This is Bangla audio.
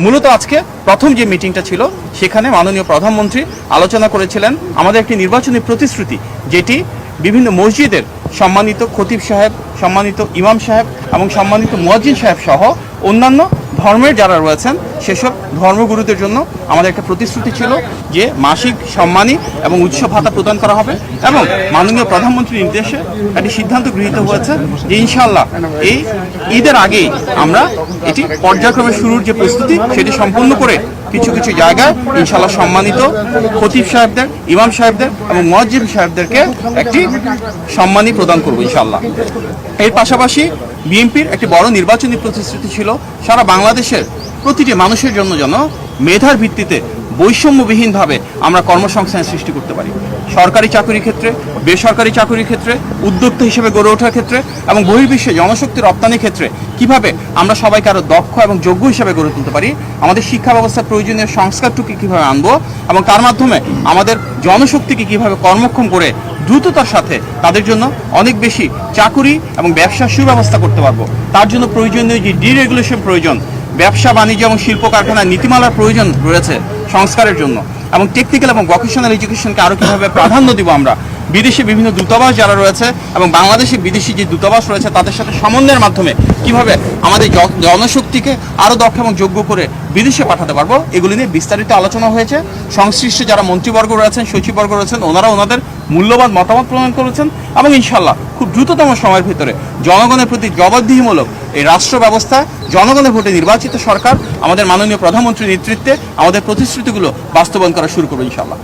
মূলত আজকে প্রথম যে মিটিংটা ছিল সেখানে মাননীয় প্রধানমন্ত্রী আলোচনা করেছিলেন আমাদের একটি নির্বাচনী প্রতিশ্রুতি, যেটি বিভিন্ন মসজিদের সম্মানিত খতিব সাহেব, সম্মানিত ইমাম সাহেব এবং সম্মানিত মুয়াজ্জিন সাহেব সহ অন্যান্য ধর্মের যারা রয়েছেন সেসব ধর্মগুরুদের জন্য আমাদের একটা প্রতিশ্রুতি ছিল যে মাসিক সম্মানী এবং উৎসব ভাতা প্রদান করা হবে। এবং মাননীয় প্রধানমন্ত্রীর নির্দেশে একটি সিদ্ধান্ত গৃহীত হয়েছে যে ইনশাআল্লাহ এই ঈদের আগেই আমরা এটি পর্যায়ক্রমে শুরুর যে প্রস্তুতি সেটি সম্পূর্ণ করে কিছু কিছু জায়গায় ইনশাআল্লাহ সম্মানিত খতিব সাহেবদের, ইমাম সাহেবদের এবং মুয়াজ্জিন সাহেবদেরকে একটি সম্মানী প্রদান করব ইনশাআল্লাহ। এর পাশাপাশি বিএনপির একটি বড় নির্বাচনী প্রতিশ্রুতি ছিল সারা বাংলাদেশের প্রতিটি মানুষের জন্য যেন মেধার ভিত্তিতে বৈষম্যবিহীনভাবে আমরা কর্মসংস্থান সৃষ্টি করতে পারি। সরকারি চাকরির ক্ষেত্রে, বেসরকারি চাকরির ক্ষেত্রে, উদ্যোক্তা হিসেবে গড়ে ওঠার ক্ষেত্রে এবং বহির্বিশ্বে জনশক্তি রপ্তানির ক্ষেত্রে কিভাবে আমরা সবাইকে আরও দক্ষ এবং যোগ্য হিসেবে গড়ে তুলতে পারি, আমাদের শিক্ষা ব্যবস্থার প্রয়োজনীয় সংস্কারটুকু কীভাবে আনবো এবং তার মাধ্যমে আমাদের জনশক্তিকে কীভাবে কর্মক্ষম করে দ্রুততার সাথে তাদের জন্য অনেক বেশি চাকুরি এবং ব্যবসার সুব্যবস্থা করতে পারবো। তার জন্য প্রয়োজনীয় যে ডিরেগুলেশন প্রয়োজন, ব্যবসা বাণিজ্য এবং শিল্প কারখানার নীতিমালার প্রয়োজন রয়েছে সংস্কারের জন্য, এবং টেকনিক্যাল এবং ভোকেশনাল এডুকেশনকে আরও কীভাবে প্রাধান্য দিব আমরা, বিদেশে বিভিন্ন দূতাবাস যারা রয়েছে এবং বাংলাদেশে বিদেশি যে দূতাবাস রয়েছে তাদের সাথে সমন্বয়ের মাধ্যমে কিভাবে আমাদের জনশক্তিকে আরও দক্ষ এবং যোগ্য করে বিদেশে পাঠাতে পারবো, এগুলি নিয়ে বিস্তারিত আলোচনা হয়েছে। সংশ্লিষ্ট যারা মন্ত্রীবর্গ রয়েছেন, সচিববর্গ রয়েছেন, ওনারা ওনাদের মূল্যবান মতামত প্রদান করেছেন এবং ইনশাআল্লাহ খুব দ্রুততম সময়ের ভিতরে জনগণের প্রতি জবাবদিহিমূলক এই রাষ্ট্র ব্যবস্থা, জনগণের ভোটে নির্বাচিত সরকার আমাদের মাননীয় প্রধানমন্ত্রীর নেতৃত্বে আমাদের প্রতিশ্রুতিগুলো বাস্তবায়ন করা শুরু করবো ইনশাআল্লাহ।